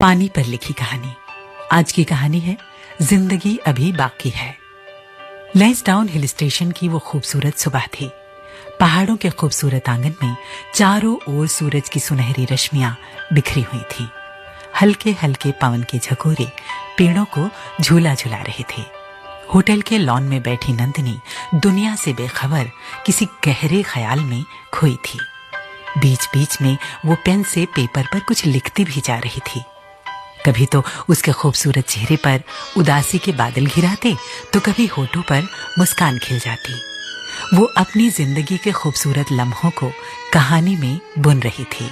पानी पर लिखी कहानी। आज की कहानी है जिंदगी अभी बाकी है। लैंसडाउन हिल स्टेशन की वो खूबसूरत सुबह थी। पहाड़ों के खूबसूरत आंगन में चारों ओर सूरज की सुनहरी रश्मियां बिखरी हुई थी। हल्के हल्के पवन के झकोरे पेड़ों को झूला झुला रहे थे। होटल के लॉन में बैठी नंदिनी दुनिया से बेखबर किसी गहरे ख्याल में खोई थी। बीच बीच में वो पेन से पेपर पर कुछ लिखती भी जा रही थी। कभी तो उसके खूबसूरत चेहरे पर उदासी के बादल घिराते, तो कभी होठों पर मुस्कान खिल जाती। वो अपनी जिंदगी के खूबसूरत लम्हों को कहानी में बुन रही थी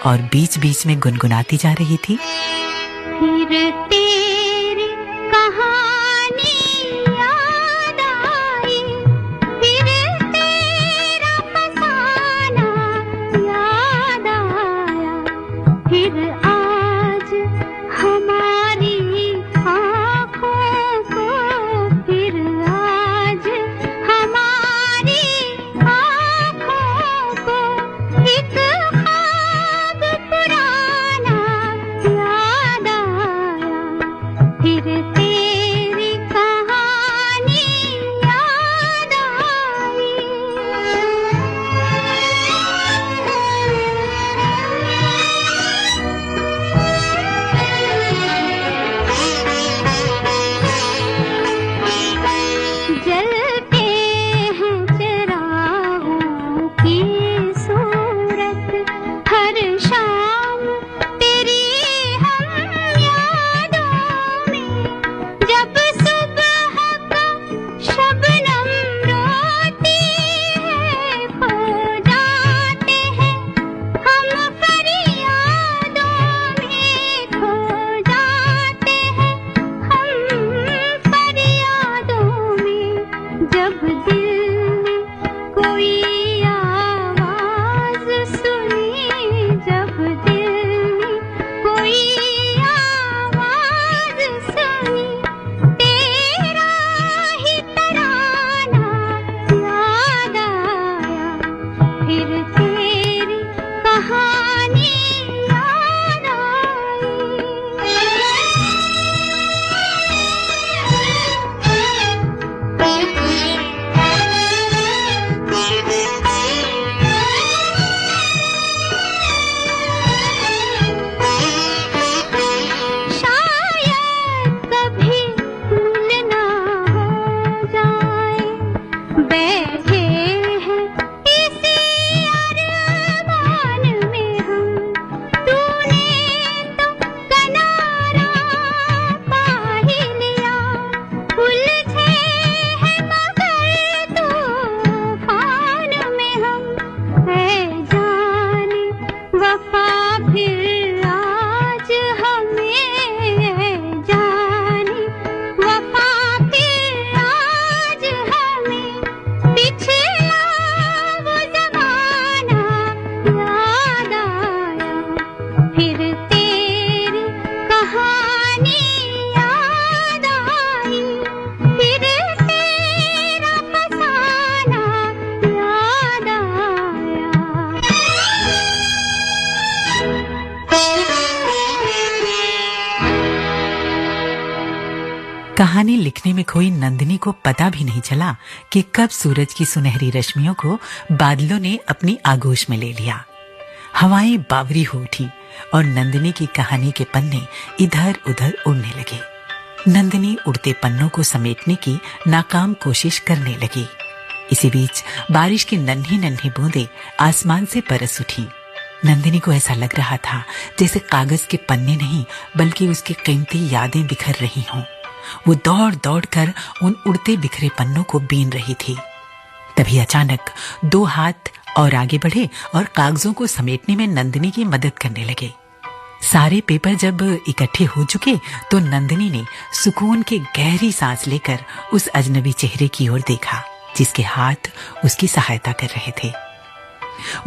और बीच बीच में गुनगुनाती जा रही थी। फिर तेरी कहानी याद आई, फिर तेरा फसाना याद आया, फिर आज हमारी आँखों को, फिर आज हमारी आँखों को एक ख्वाब पुराना याद आया, फिर तेरी कहानी याद आई। जलते हैं चिरागों की सूरत, हर शाम तेरी हम यादों में, जब सुबह का शबनम रोती है, खो जाते हैं हम फरियादों में, खो जाते हैं हम फरियादों में, जब दिल में कोई आवाज सुनी, जब दिल में कोई आवाज सुनी, तेरा ही तराना याद आया, फिर तेरी कहानी याद शायद कभी मिलना हो जाए, बैठे हैं इसी अरमान में हम, तूने तो किनारा पा ही लिया, उलझे हैं मगर तूफान में हम, है जाने वफा फिर आज हमें, है जाने वफा फिर आज हमें, पिछला वो ज़माना याद आया, फिर तेरी कहानी याद आई, फिर तेरा फसाना याद कहानी लिखने में खोई नंदिनी को पता भी नहीं चला कि कब सूरज की सुनहरी रश्मियों को बादलों ने अपनी आगोश में ले लिया। हवाएं बावरी हो उठी और नंदिनी की कहानी के पन्ने इधर उधर उड़ने लगे। नंदिनी उड़ते पन्नों को समेटने की नाकाम कोशिश करने लगी। इसी बीच बारिश की नन्ही नन्ही बूंदें आसमान से बरस उठी। नंदिनी को ऐसा लग रहा था जैसे कागज के पन्ने नहीं बल्कि उसकी कीमती यादें बिखर रही हों। वो दौड़ दौड़ कर उन उड़ते बिखरे पन्नों को बीन रही थी। तभी अचानक दो हाथ और आगे बढ़े और कागजों को समेटने में नंदिनी की मदद करने लगे। सारे पेपर जब इकट्ठे हो चुके तो नंदिनी ने सुकून की गहरी सांस लेकर उस अजनबी चेहरे की ओर देखा जिसके हाथ उसकी सहायता कर रहे थे।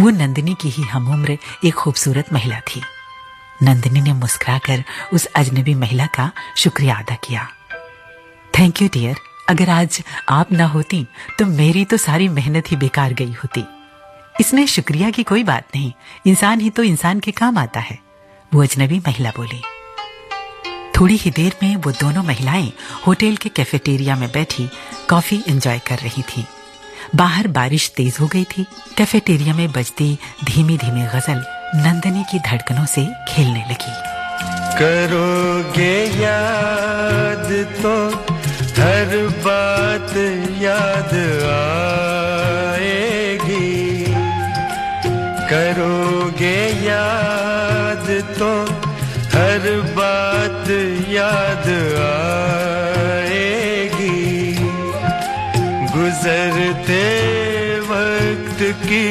वो नंदिनी की ही हमउम्र एक खूबसूरत महिला थी। नंदिनी ने मुस्कुराकर उस अजनबी महिला का शुक्रिया अदा किया। थैंक यू डियर, अगर आज आप ना होती तो मेरी तो सारी मेहनत ही बेकार गई होती। इसमें शुक्रिया की कोई बात नहीं, इंसान ही तो इंसान के काम आता है, वो अजनबी महिला बोली। थोड़ी ही देर में वो दोनों महिलाएं होटल के कैफेटेरिया में बैठी कॉफी एंजॉय कर रही थीं। बाहर बारिश तेज हो गई थी। कैफेटेरिया में बजती धीमी धीमी गजल नंदिनी की धड़कनों से खेलने लगी। करोगे याद तो हर बात याद आएगी, करोगे याद तो हर बात याद आएगी, गुजरते वक्त की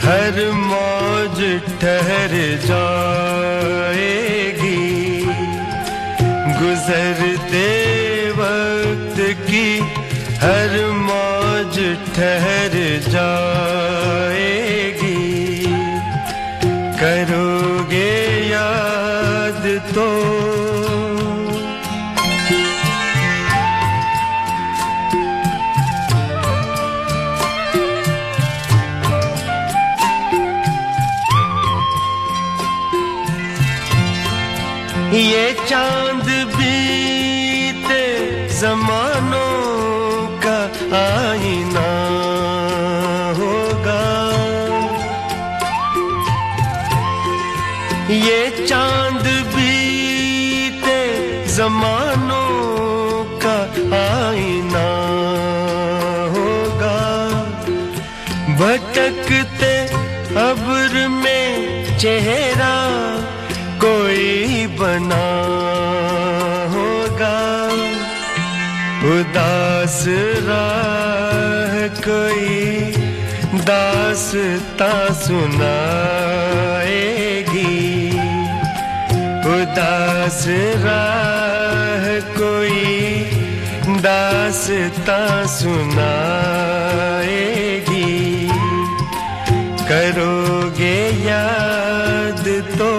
हर मौज ठहर जाएगी, गुजरते वक्त की हर मौज ठहर जाएगी, करोगे याद तो। ये चांद बीते जमानों का आईना होगा, ये चांद बीते जमानों का आईना होगा, भटकते अब्र में चेहरा कोई बना होगा, उदास राह कोई दास्तां सुनाएगी, उदास राह कोई दास्तां सुनाएगी, करोगे याद तो।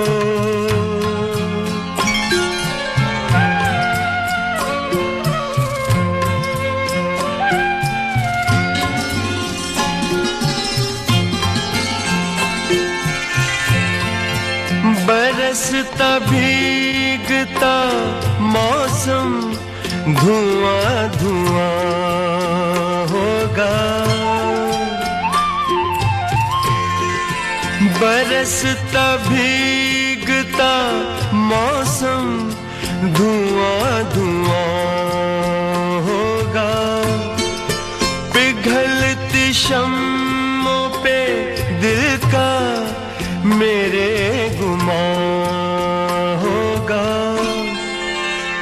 बरसता भीगता मौसम धुआं धुआं होगा, बरसता भीगता मौसम धुआं धुआं होगा, पिघलती शम्मों पे दिल का मेरे गुमां होगा,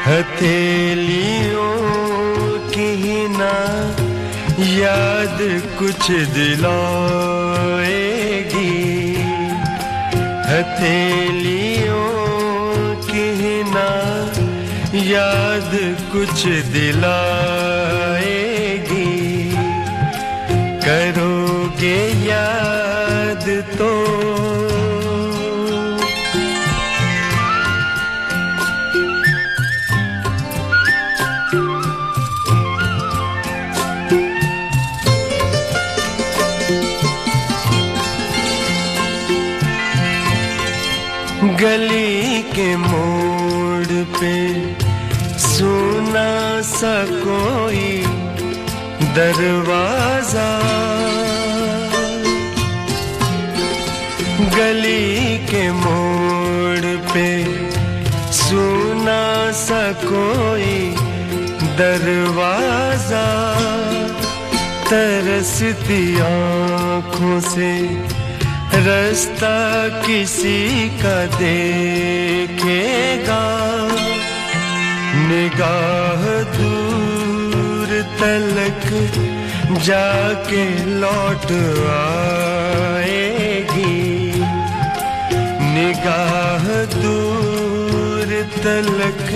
हथेलियों की ना याद कुछ दिलाएगी, हथेलियों की ना याद कुछ दिलाएगी, करोगे याद तो। गली के मोड़ पे सुना सा कोई दरवाजा, गली के मोड़ पे सुना सा कोई दरवाजा, तरसती आँखों से रास्ता किसी का देखेगा, निगाह दूर तलक जाके लौट आएगी, निगाह दूर तलक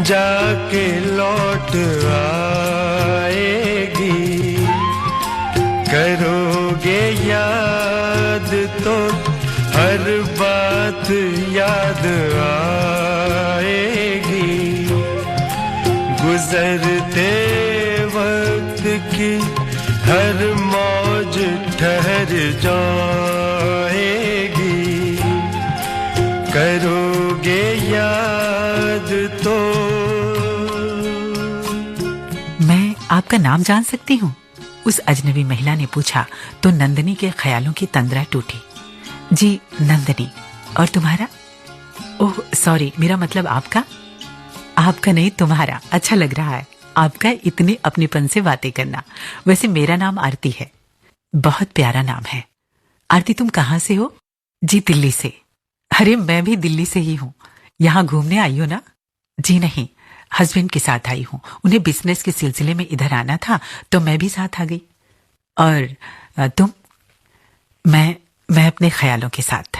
जाके लौट आएगी, करोगे याद तो हर बात याद आएगी, गुजरते वक्त की हर मौज ठहर जाएगी, करोगे याद तो। मैं आपका नाम जान सकती हूँ? उस अजनबी महिला ने पूछा तो नंदिनी के ख्यालों की तंद्रा टूटी। जी नंदिनी। और तुम्हारा? ओह सॉरी, मेरा मतलब आपका। आपका नहीं, तुम्हारा। अच्छा लग रहा है आपका इतने अपनेपन से बातें करना। वैसे मेरा नाम आरती है। बहुत प्यारा नाम है। आरती तुम कहाँ से हो? जी दिल्ली से। अरे मैं भी दिल्ली से ही हूँ। यहाँ घूमने आई हो ना? जी नहीं, हस्बैंड के साथ आई हूँ। उन्हें बिजनेस के सिलसिले में इधर आना था तो मैं भी साथ आ गई। और तुम? मैं अपने ख्यालों के साथ,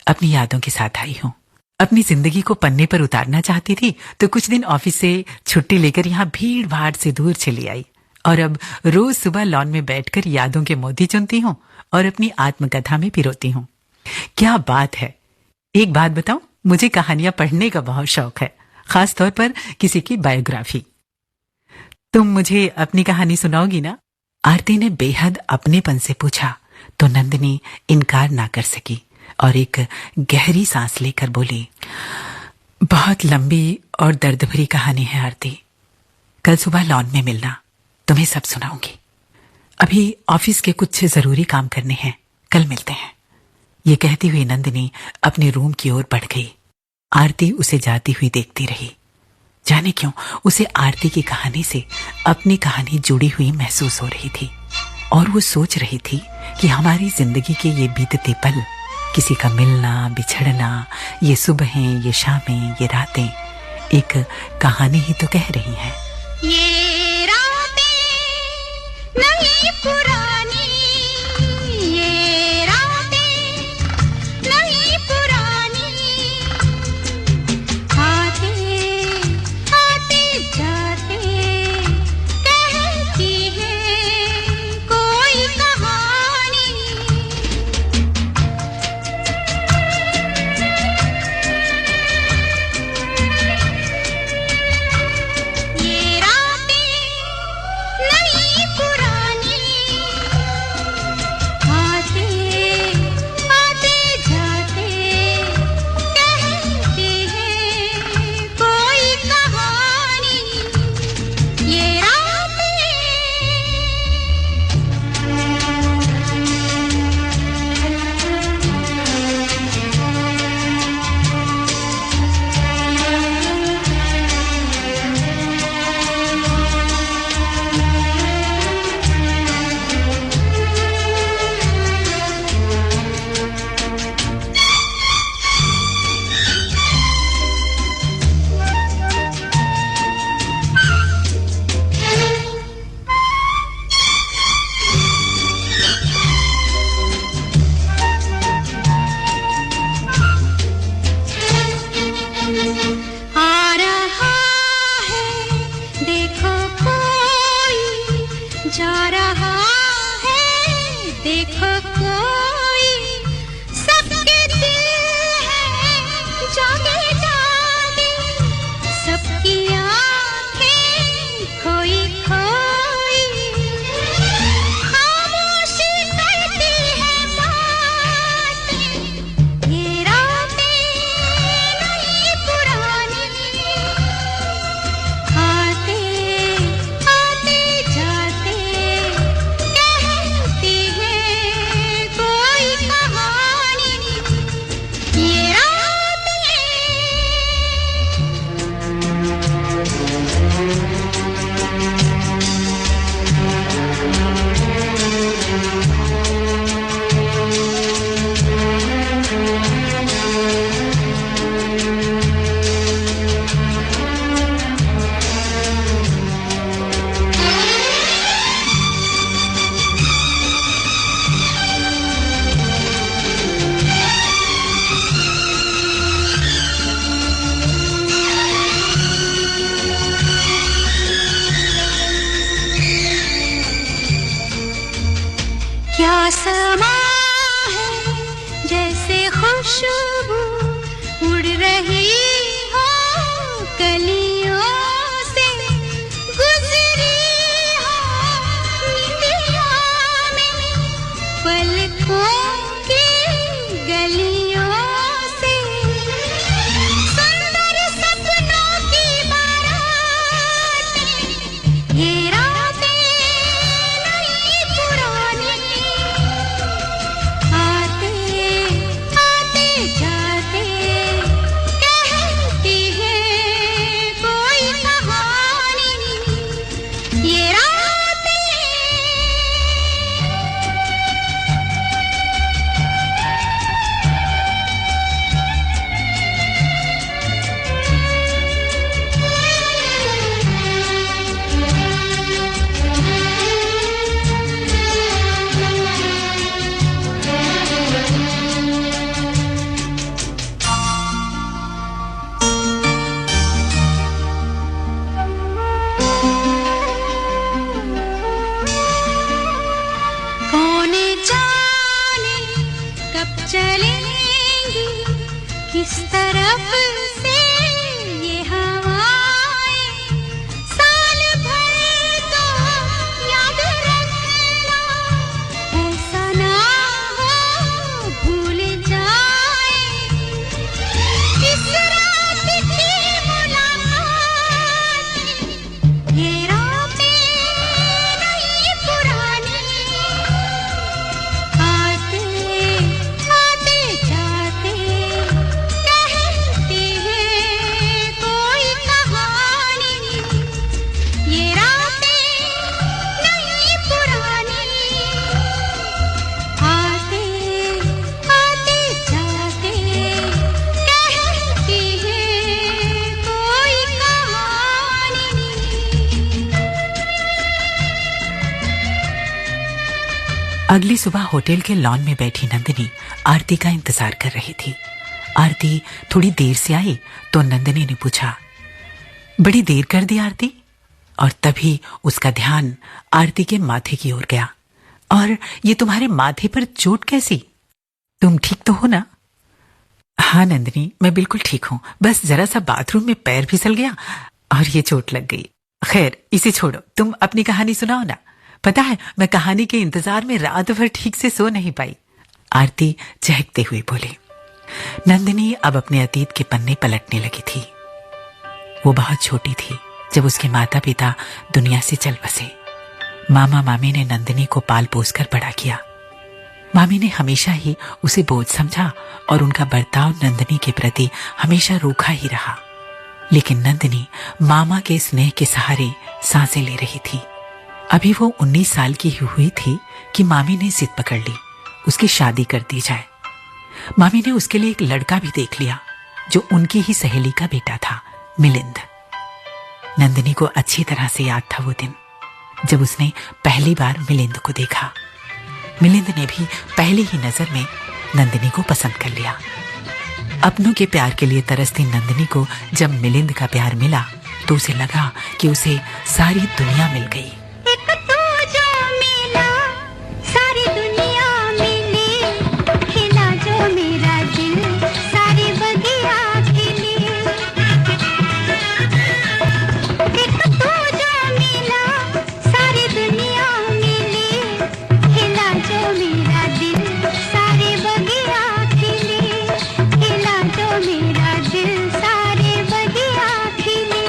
अपनी यादों के साथ आई हूँ। अपनी जिंदगी को पन्ने पर उतारना चाहती थी तो कुछ दिन ऑफिस से छुट्टी लेकर यहाँ भीड़ भाड़ से दूर चली आई। और अब रोज सुबह लॉन में बैठकर यादों के मोती चुनती हूँ और अपनी आत्मकथा में पिरोती हूँ। क्या बात है। एक बात बताऊं, मुझे कहानियां पढ़ने का बहुत शौक है, खास तौर पर किसी की बायोग्राफी। तुम मुझे अपनी कहानी सुनाओगी ना? आरती ने बेहद अपनेपन से पूछा तो नंदिनी इनकार ना कर सकी और एक गहरी सांस लेकर बोली, बहुत लंबी और दर्द भरी कहानी है आरती। कल सुबह लॉन में मिलना, तुम्हें सब सुनाऊंगी। अभी ऑफिस के कुछ जरूरी काम करने हैं, कल मिलते हैं। ये कहती हुई नंदिनी अपने रूम की ओर बढ़ गई। आरती उसे जाती हुई देखती रही। जाने क्यों उसे आरती की कहानी से अपनी कहानी जुड़ी हुई महसूस हो रही थी और वो सोच रही थी कि हमारी जिंदगी के ये बीतते पल, किसी का मिलना बिछड़ना, ये सुबहें, ये शामें, ये रातें एक कहानी ही तो कह रही हैं। ये रातें नहीं पुरानी, ये रातें नहीं पुरानी, आते आते जाते कहती है कोई कहानी। ये रातें नहीं पुरानी, आते आते जाते कहती है कोई कहानी। ये रातें आ रहा है देखो कोई, जा रहा है देखो कोई, सबके दिल है जागे जागे, सबकी आंखें खोई खोई, खामोशी करती है बातें। ये रातें नहीं पुरानी, आते आते जाते कहती है कोई कहानी। ये रातें क्या समा है जैसे खुशबू उड़ रही हो कलियों से, गुजरी हो निंदिया में पलकों की गलियों से, सुंदर सपनों अगली सुबह होटल के लॉन में बैठी नंदिनी आरती का इंतजार कर रही थी। आरती थोड़ी देर से आई तो नंदिनी ने पूछा, बड़ी देर कर दी आरती? और तभी उसका ध्यान आरती के माथे की ओर गया। और ये तुम्हारे माथे पर चोट कैसी? तुम ठीक तो हो ना? हाँ नंदिनी, मैं बिल्कुल ठीक हूं, बस जरा सा बाथरूम में पैर फिसल गया और ये चोट लग गई। खैर इसे छोड़ो, तुम अपनी कहानी सुनाओ ना। पता है, मैं कहानी के इंतजार में रात भर ठीक से सो नहीं पाई। आरती चहकते हुए बोली। नंदिनी अब अपने अतीत के पन्ने पलटने लगी थी। वो बहुत छोटी थी जब उसके माता पिता दुनिया से चल बसे। मामा मामी ने नंदिनी को पाल पोस कर बड़ा किया। मामी ने हमेशा ही उसे बोझ समझा और उनका बर्ताव नंदिनी के प्रति हमेशा रूखा ही रहा। लेकिन नंदिनी मामा के स्नेह के सहारे सांसें ले रही थी। अभी वो 19 साल की हुई थी कि मामी ने जिद पकड़ ली, उसकी शादी कर दी जाए। मामी ने उसके लिए एक लड़का भी देख लिया जो उनकी ही सहेली का बेटा था, मिलिंद। नंदिनी को अच्छी तरह से याद था वो दिन जब उसने पहली बार मिलिंद को देखा। मिलिंद ने भी पहली ही नजर में नंदिनी को पसंद कर लिया। अपनों के प्यार के लिए तरसती नंदिनी को जब मिलिंद का प्यार मिला तो उसे लगा कि उसे सारी दुनिया मिल गई। एक तू जो मिला, सारी दुनिया मिली, खिला जो मेरा दिल, सारी बगिया खिली। एक तू जो मिला, सारी दुनिया मिली, खिला जो मेरा दिल, सारी बगिया खिली, खिला जो मेरा दिल, सारी बगिया खिली।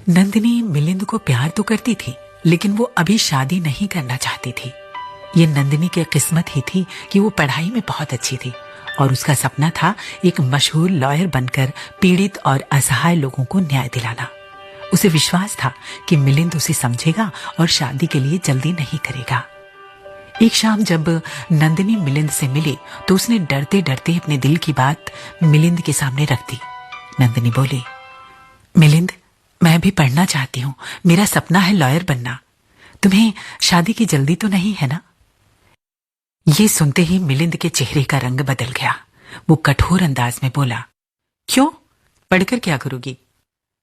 नंदिनी मिलिंद को प्यार तो करती थी लेकिन वो अभी शादी नहीं करना चाहती थी। ये नंदिनी की किस्मत ही थी कि वो पढ़ाई में बहुत अच्छी थी और उसका सपना था एक मशहूर लॉयर बनकर पीड़ित और असहाय लोगों को न्याय दिलाना। उसे विश्वास था कि मिलिंद उसे समझेगा और शादी के लिए जल्दी नहीं करेगा। एक शाम जब नंदिनी मिलिंद से मिली तो उसने डरते डरते अपने दिल की बात मिलिंद के सामने रख दी। नंदिनी बोली, मिलिंद, मैं भी पढ़ना चाहती हूँ, मेरा सपना है लॉयर बनना। तुम्हें शादी की जल्दी तो नहीं है ना? ये सुनते ही मिलिंद के चेहरे का रंग बदल गया। वो कठोर अंदाज में बोला, क्यों, पढ़कर क्या करोगी?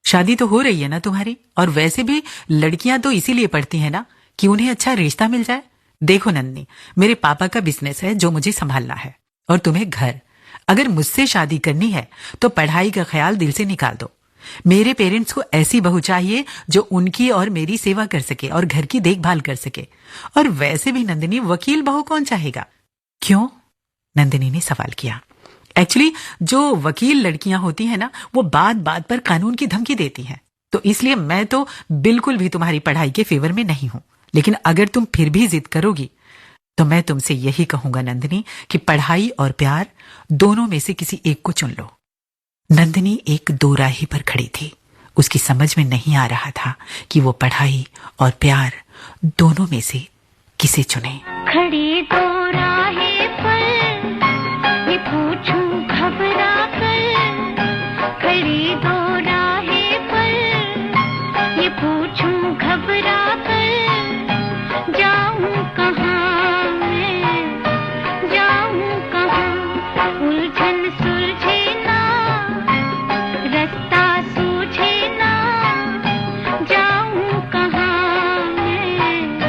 शादी तो हो रही है ना तुम्हारी, और वैसे भी लड़कियां तो इसीलिए पढ़ती हैं ना कि उन्हें अच्छा रिश्ता मिल जाए। देखो नंदिनी, मेरे पापा का बिजनेस है जो मुझे संभालना है, और तुम्हें घर। अगर मुझसे शादी करनी है तो पढ़ाई का ख्याल दिल से निकाल दो। मेरे पेरेंट्स को ऐसी बहू चाहिए जो उनकी और मेरी सेवा कर सके और घर की देखभाल कर सके। और वैसे भी नंदिनी, वकील बहू कौन चाहेगा? क्यों? नंदिनी ने सवाल किया। एक्चुअली जो वकील लड़कियां होती हैं ना, वो बात बात पर कानून की धमकी देती हैं। तो इसलिए मैं तो बिल्कुल भी तुम्हारी पढ़ाई के फेवर में नहीं हूं। लेकिन अगर तुम फिर भी जिद करोगी तो मैं तुमसे यही कहूंगा नंदिनी कि पढ़ाई और प्यार दोनों में से किसी एक को चुन लो। नंदिनी एक दोराही पर खड़ी थी। उसकी समझ में नहीं आ रहा था कि वो पढ़ाई और प्यार दोनों में से किसे चुने। खड़ी दो राहें पर ये पूछूं घबरा कर, खड़ी दो राहें पर ये पूछूं घबरा कर, जाऊं कहाँ मैं, जाऊं कहाँ, उलझन सुलझे ना, रास्ता सूझे ना, जाऊं कहाँ मैं,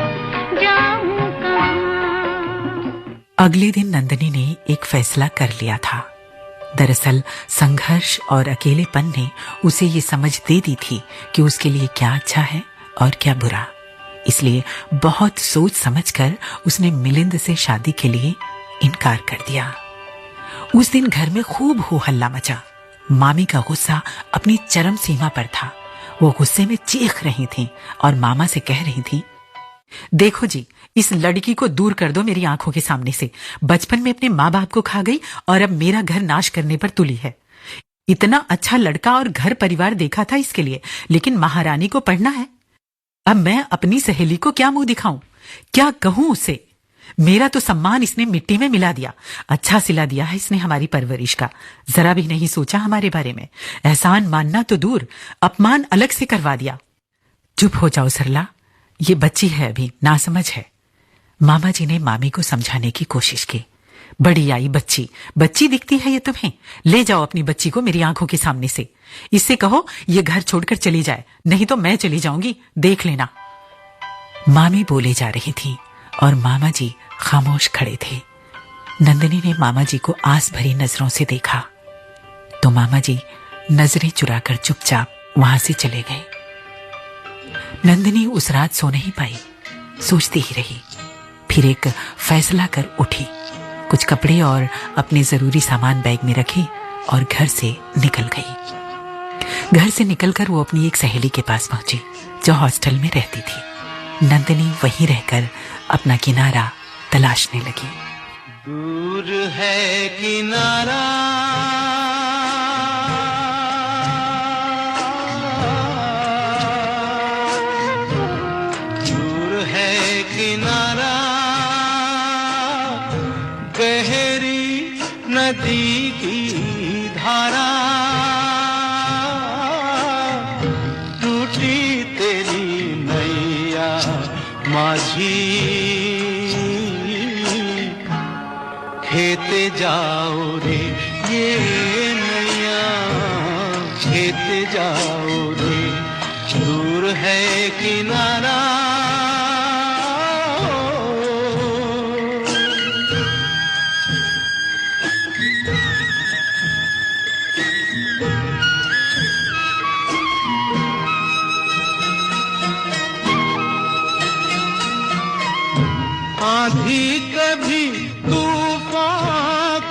जाऊं कहाँ। अगले दिन नंदिनी ने एक फैसला कर लिया था। दरअसल संघर्ष और अकेलेपन ने उसे ये समझ दे दी थी कि उसके लिए क्या अच्छा है और क्या बुरा। इसलिए बहुत सोच समझकर उसने मिलिंद से शादी के लिए इनकार कर दिया। उस दिन घर में खूब हो हल्ला मचा। मामी का गुस्सा अपनी चरम सीमा पर था। वो गुस्से में चीख रही थी और मामा से कह रही थी, देखो जी, इस लड़की को दूर कर दो मेरी आंखों के सामने से। बचपन में अपने माँ बाप को खा गई और अब मेरा घर नाश करने पर तुली है। इतना अच्छा लड़का और घर परिवार देखा था इसके लिए, लेकिन महारानी को पढ़ना है। अब मैं अपनी सहेली को क्या मुंह दिखाऊं, क्या कहूं उसे? मेरा तो सम्मान इसने मिट्टी में मिला दिया। अच्छा सिला दिया है इसने हमारी परवरिश का, जरा भी नहीं सोचा हमारे बारे में। एहसान मानना तो दूर, अपमान अलग से करवा दिया। चुप हो जाओ सरला, ये बच्ची है, अभी नासमझ है। मामा जी ने मामी को समझाने की कोशिश की। बड़ी आई बच्ची, बच्ची दिखती है ये तुम्हें? ले जाओ अपनी बच्ची को मेरी आंखों के सामने से। इससे कहो ये घर छोड़कर चली जाए, नहीं तो मैं चली जाऊंगी, देख लेना। मामी बोले जा रही थी और मामा जी खामोश खड़े थे। नंदिनी ने मामा जी को आस भरी नजरों से देखा तो मामा जी नजरें चुराकर चुपचाप वहां से चले गए। नंदिनी उस रात सो नहीं पाई, सोचती ही रही। फिर एक फैसला कर उठी, कुछ कपड़े और अपने जरूरी सामान बैग में रखे और घर से निकल गई। घर से निकलकर वो अपनी एक सहेली के पास पहुंची जो हॉस्टल में रहती थी। नंदिनी वहीं रहकर अपना किनारा तलाशने लगी। दूर है किनारा, दूर है किनारा, गहरी नदी की धारा, टूटी तेरी नैया माझी, खेते जाओ रे ये नैया, खेते जाओ रे, दूर है किनारा। आंधी कभी तूफान,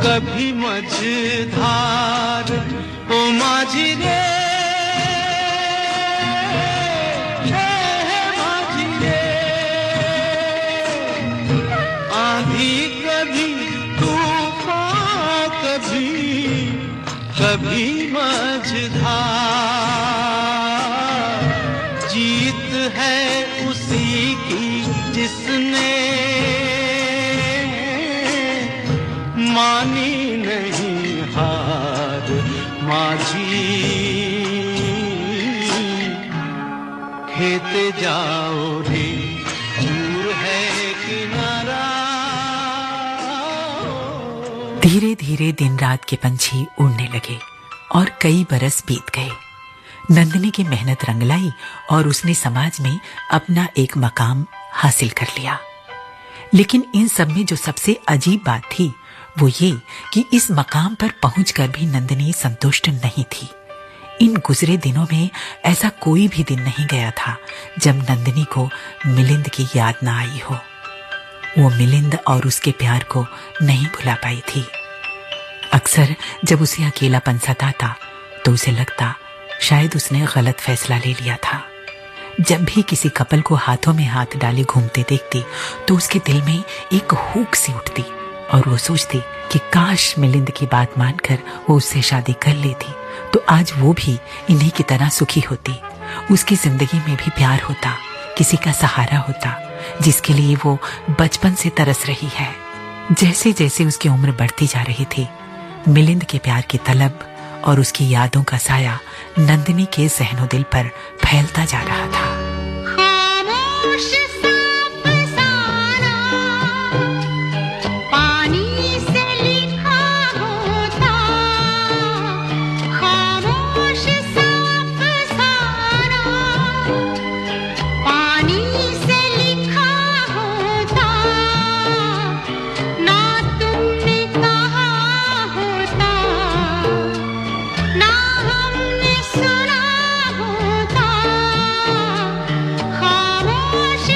कभी मझधार, ओ माझी रे, माझी रे। आंधी कभी तूफान, कभी मझधार, मानी नहीं हार माझी, खेते जाओ रे दूर है किनारा। धीरे धीरे दिन रात के पंछी उड़ने लगे और कई बरस बीत गए। नंदिनी की मेहनत रंग लाई और उसने समाज में अपना एक मकाम हासिल कर लिया। लेकिन इन सब में जो सबसे अजीब बात थी वो ये कि इस मकाम पर पहुंचकर भी नंदिनी संतुष्ट नहीं थी। इन गुजरे दिनों में ऐसा कोई भी दिन नहीं गया था जब नंदिनी को मिलिंद की याद ना आई हो। वो मिलिंद और उसके प्यार को नहीं भुला पाई थी। अक्सर जब उसे अकेलापन सताता तो उसे लगता शायद उसने गलत फैसला ले लिया था। जब भी किसी कपल को हाथों में हाथ डाले घूमते देखती तो उसके दिल में एक हुक सी उठती और वो सोचती कि काश मिलिंद की बात मानकर वो उससे शादी कर लेती तो आज वो भी इन्हीं की तरह सुखी होती। उसकी जिंदगी में भी प्यार होता, किसी का सहारा होता जिसके लिए वो बचपन से तरस रही है। जैसे जैसे उसकी उम्र बढ़ती जा रही थी, मिलिंद के प्यार की तलब और उसकी यादों का साया नंदिनी के ज़हनो दिल पर फैलता जा रहा था। खामोश सा फसाना पानी से लिखा होता, खामोश सा फसाना पानी से लिखा होता, ना तुमने कहा होता ना हमने सुना होता, खामोश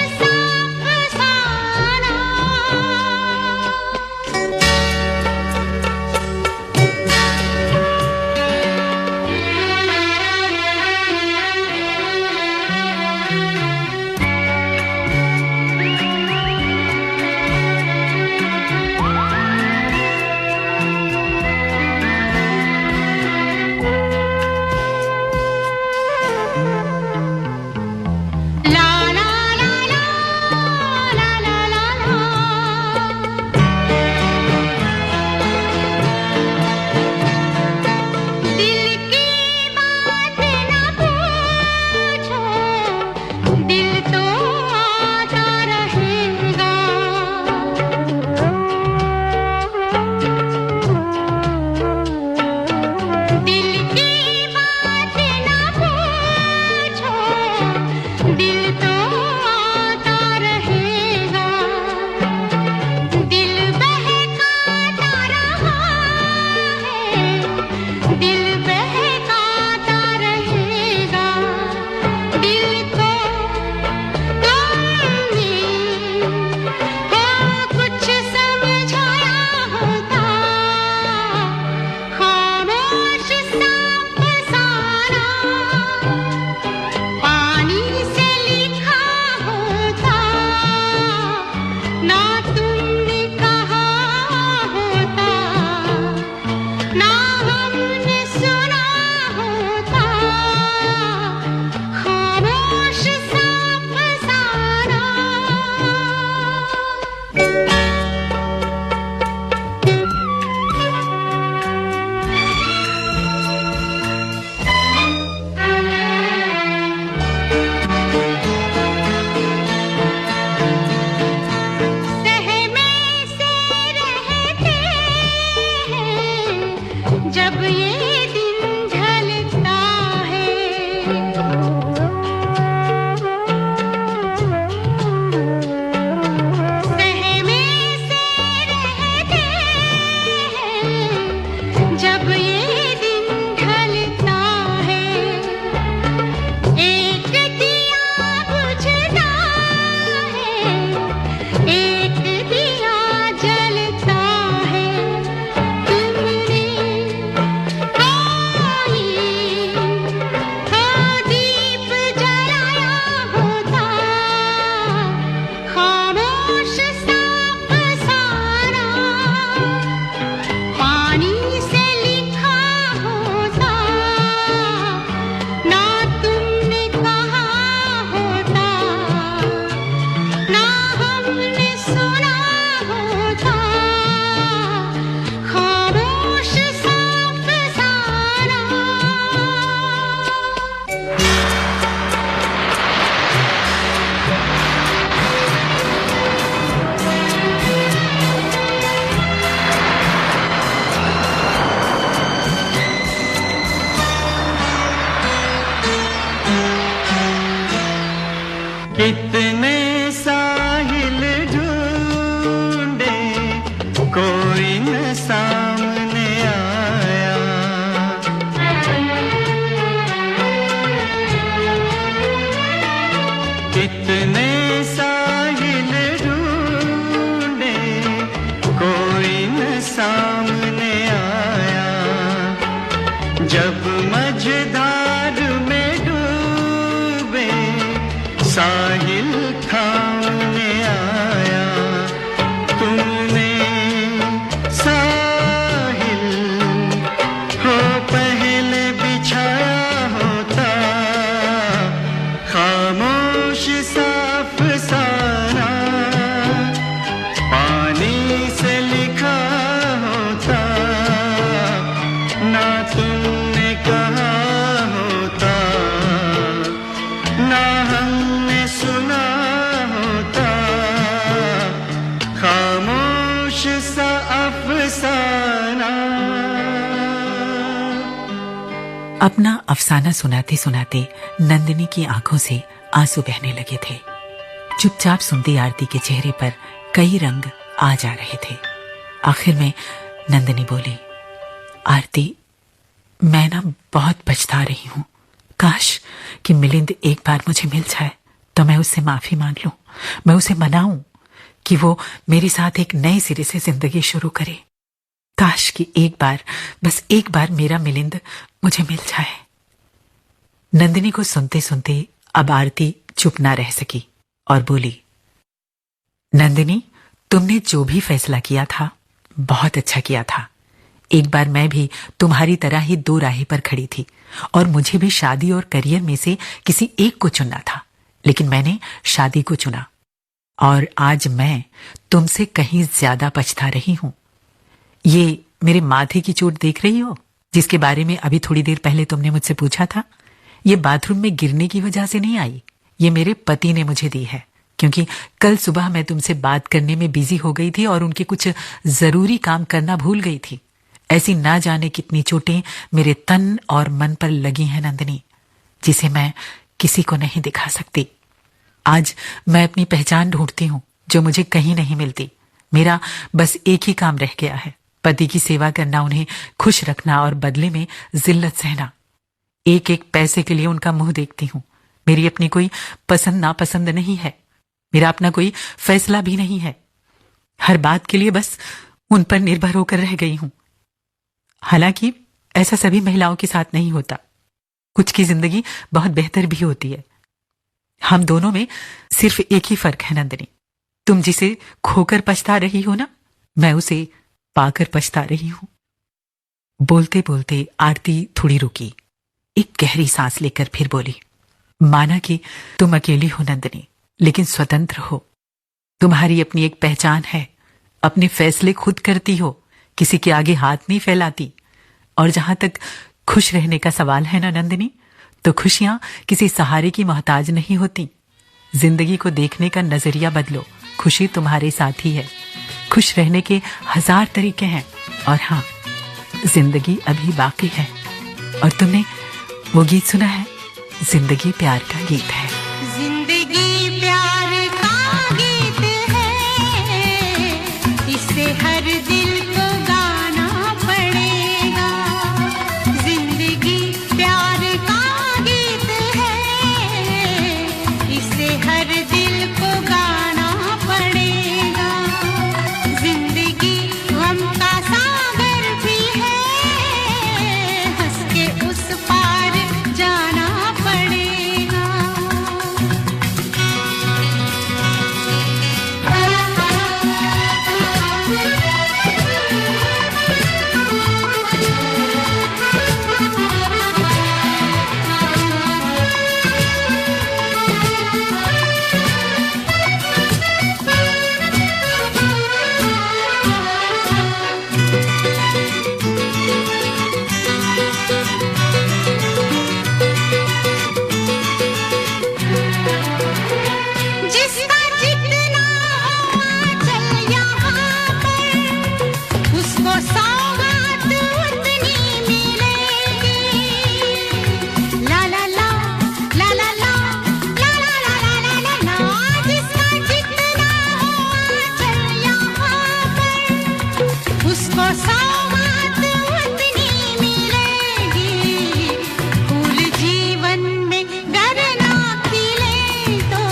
अपना अफसाना सुनाते सुनाते नंदिनी की आंखों से आंसू बहने लगे थे। चुपचाप सुनती आरती के चेहरे पर कई रंग आ जा रहे थे। आखिर में नंदिनी बोली, आरती, मैं ना बहुत पछता रही हूं। काश कि मिलिंद एक बार मुझे मिल जाए तो मैं उससे माफी मांग लूं, मैं उसे मनाऊं कि वो मेरे साथ एक नए सिरे से जिंदगी शुरू करे। काश कि एक बार, बस एक बार मेरा मिलिंद मुझे मिल जाए। नंदिनी को सुनते सुनते अब आरती चुप ना रह सकी और बोली, नंदिनी, तुमने जो भी फैसला किया था बहुत अच्छा किया था। एक बार मैं भी तुम्हारी तरह ही दो राहें पर खड़ी थी और मुझे भी शादी और करियर में से किसी एक को चुनना था, लेकिन मैंने शादी को चुना और आज मैं तुमसे कहीं ज्यादा पछता रही हूं। ये मेरे माथे की चोट देख रही हो, जिसके बारे में अभी थोड़ी देर पहले तुमने मुझसे पूछा था? ये बाथरूम में गिरने की वजह से नहीं आई, ये मेरे पति ने मुझे दी है, क्योंकि कल सुबह मैं तुमसे बात करने में बिजी हो गई थी और उनके कुछ जरूरी काम करना भूल गई थी। ऐसी ना जाने कितनी चोटें मेरे तन और मन पर लगी हैं नंदिनी, जिसे मैं किसी को नहीं दिखा सकती। आज मैं अपनी पहचान ढूंढती हूं जो मुझे कहीं नहीं मिलती। मेरा बस एक ही काम रह गया है, पति की सेवा करना, उन्हें खुश रखना और बदले में जिल्लत सहना। एक एक पैसे के लिए उनका मुंह देखती हूं। मेरी अपनी कोई पसंद नापसंद नहीं है, मेरा अपना कोई फैसला भी नहीं है। हर बात के लिए बस उन पर निर्भर होकर रह गई हूं। हालांकि ऐसा सभी महिलाओं के साथ नहीं होता, कुछ की जिंदगी बहुत बेहतर भी होती है। हम दोनों में सिर्फ एक ही फर्क है नंदिनी, तुम जिसे खोकर पछता रही हो ना, मैं उसे पाकर पछता रही हूं। बोलते बोलते आरती थोड़ी रुकी, एक गहरी सांस लेकर फिर बोली, माना कि तुम अकेली हो नंदिनी, लेकिन स्वतंत्र हो। तुम्हारी अपनी एक पहचान है, अपने फैसले खुद करती हो, किसी के आगे हाथ नहीं फैलाती। और जहां तक खुश रहने का सवाल है ना नंदिनी, तो खुशियां किसी सहारे की मोहताज नहीं होती। जिंदगी को देखने का नजरिया बदलो, खुशी तुम्हारे साथ ही है। खुश रहने के 1000 तरीके हैं और हाँ, जिंदगी अभी बाकी है। और तुमने वो गीत सुना है, जिंदगी प्यार का गीत है। जिंदगी प्यार का गीत है, इसे हर दिल को गाना पड़ेगा। जिंदगी प्यार का गीत है, इसे हर दिल को गाना पड़ेगा। जिंदगी गम का सागर भी है, हंस के उस पार जाना पड़ेगा। जिसका जितना आंचल यहाँ पर, उसको सौगात उतनी मिलेगी। ला ला ला ला ला ला ला ला ला ला ला ला। जिसका जितना आंचल यहाँ पर, उसको सौगात उतनी मिलेगी। फूल जीवन में गर ना खिले तो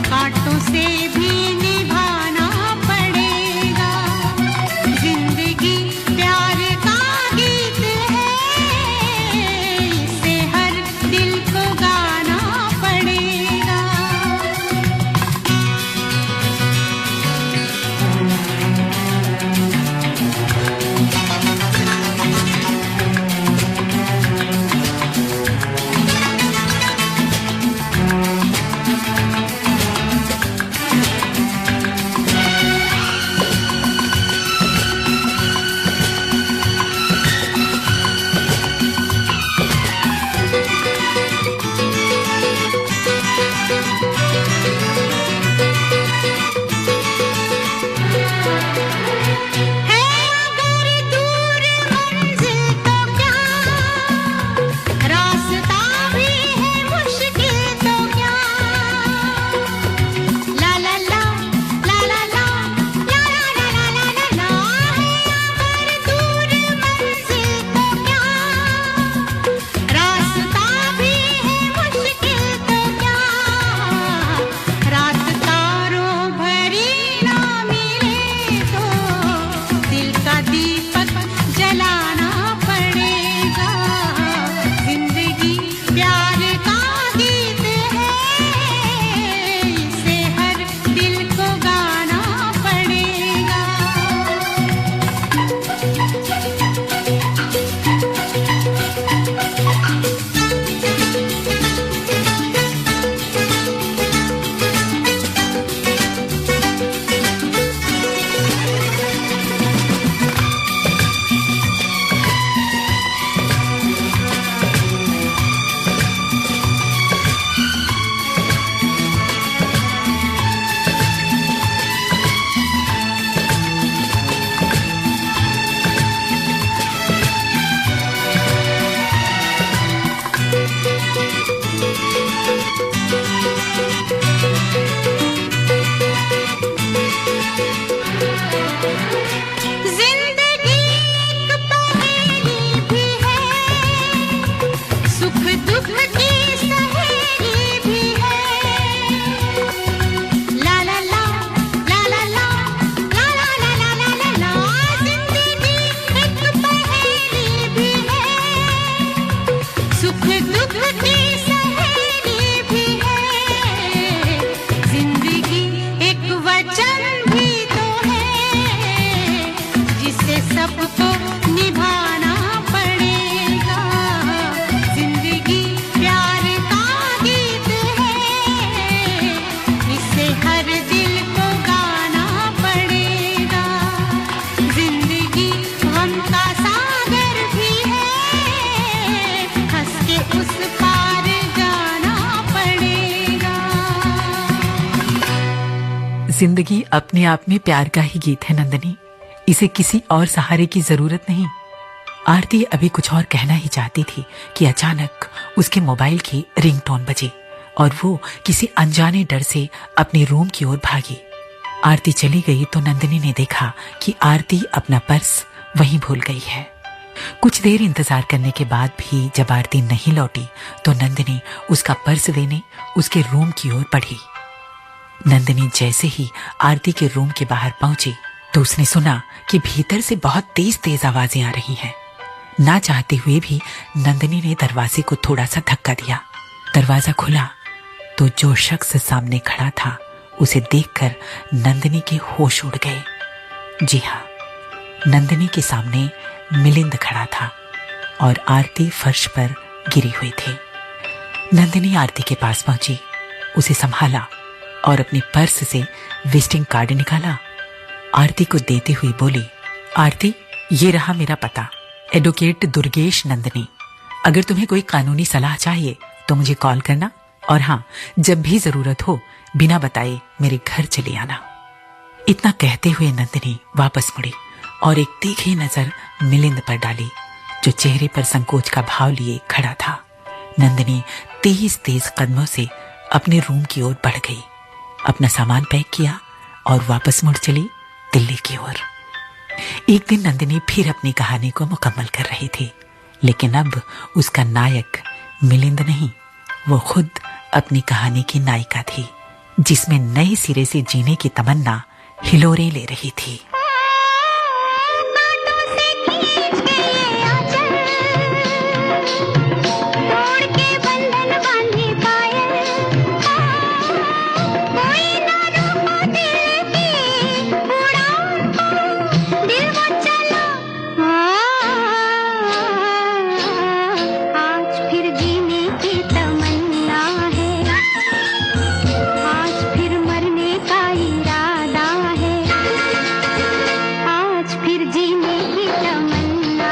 कांटों से भी निभाना पड़ेगा। जिंदगी प्यार का गीत है, इसे हर दिल को गाना पड़ेगा। है अगर दूर मंजिल तो क्या, सबको निभाना पड़ेगा। जिंदगी प्यार का गीत है, इसे हर दिल को गाना पड़ेगा। जिंदगी गम का सागर भी है, हंस के उस पार जाना पड़ेगा। जिंदगी अपने आप में प्यार का ही गीत है नंदिनी, इसे किसी और सहारे की जरूरत नहीं। आरती अभी कुछ और कहना ही चाहती थी कि अचानक उसके मोबाइल की रिंगटोन बजी और वो किसी अनजाने डर से अपने रूम की ओर भागी। आरती चली गई तो नंदिनी ने देखा कि आरती अपना पर्स वहीं भूल गई है। कुछ देर इंतजार करने के बाद भी जब आरती नहीं लौटी तो नंदिनी उसका पर्स लेने उसके रूम की ओर बढ़ी। नंदिनी जैसे ही आरती के रूम के बाहर पहुंची तो उसने सुना कि भीतर से बहुत तेज तेज आवाजें आ रही हैं। ना चाहते हुए भी नंदिनी ने दरवाजे को थोड़ा सा धक्का दिया। दरवाजा खुला तो जो शख्स सामने खड़ा था उसे देखकर नंदिनी के होश उड़ गए। जी हाँ, नंदिनी के सामने मिलिंद खड़ा था और आरती फर्श पर गिरी हुई थी। नंदिनी आरती के पास पहुंची, उसे संभाला और अपने पर्स से विजिटिंग कार्ड निकाला। आरती को देते हुए बोली, आरती, ये रहा मेरा पता, एडवोकेट दुर्गेश नंदिनी। अगर तुम्हें कोई कानूनी सलाह चाहिए तो मुझे कॉल करना, और हाँ, जब भी जरूरत हो बिना बताए मेरे घर चली आना। इतना कहते हुए नंदिनी वापस मुड़ी और एक तीखी नजर मिलिंद पर डाली, जो चेहरे पर संकोच का भाव लिए खड़ा था। नंदिनी तेज तेज कदमों से अपने रूम की ओर बढ़ गई, अपना सामान पैक किया और वापस मुड़ चली दिल्ली की ओर। एक दिन नंदिनी फिर अपनी कहानी को मुकम्मल कर रही थी, लेकिन अब उसका नायक मिलिंद नहीं, वो खुद अपनी कहानी की नायिका थी, जिसमें नए सिरे से जीने की तमन्ना हिलोरे ले रही थी। फिर जीने की तमन्ना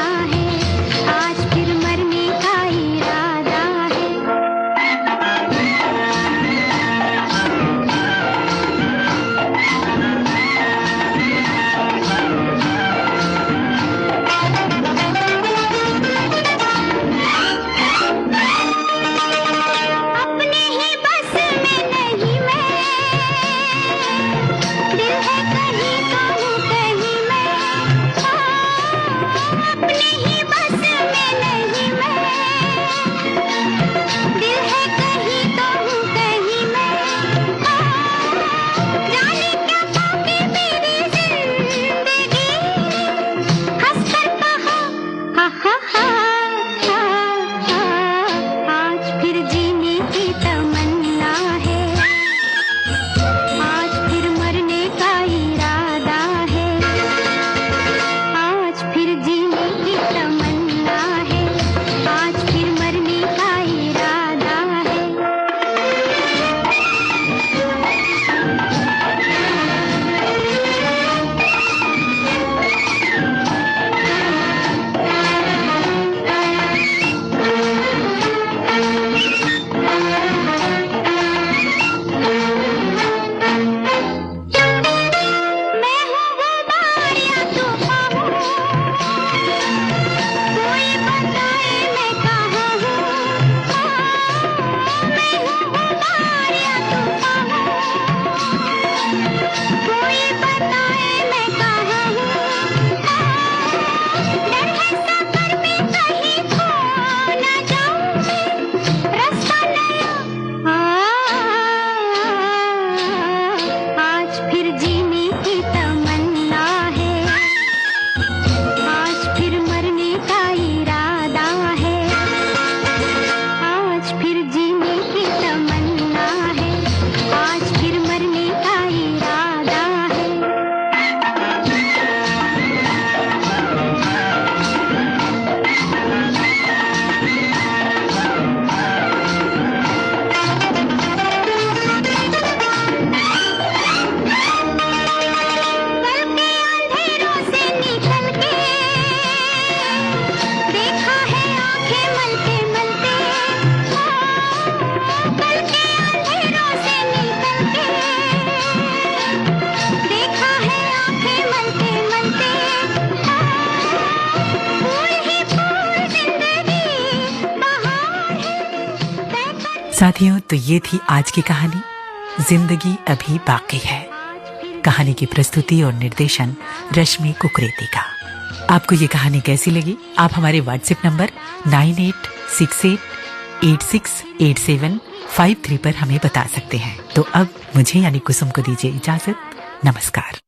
साथियों, तो ये थी आज की कहानी जिंदगी अभी बाकी है। कहानी की प्रस्तुति और निर्देशन रश्मि कुकरेती का। आपको ये कहानी कैसी लगी? आप हमारे व्हाट्सएप नंबर 9868868753 पर हमें बता सकते हैं। तो अब मुझे यानी कुसुम को दीजिए इजाजत। नमस्कार।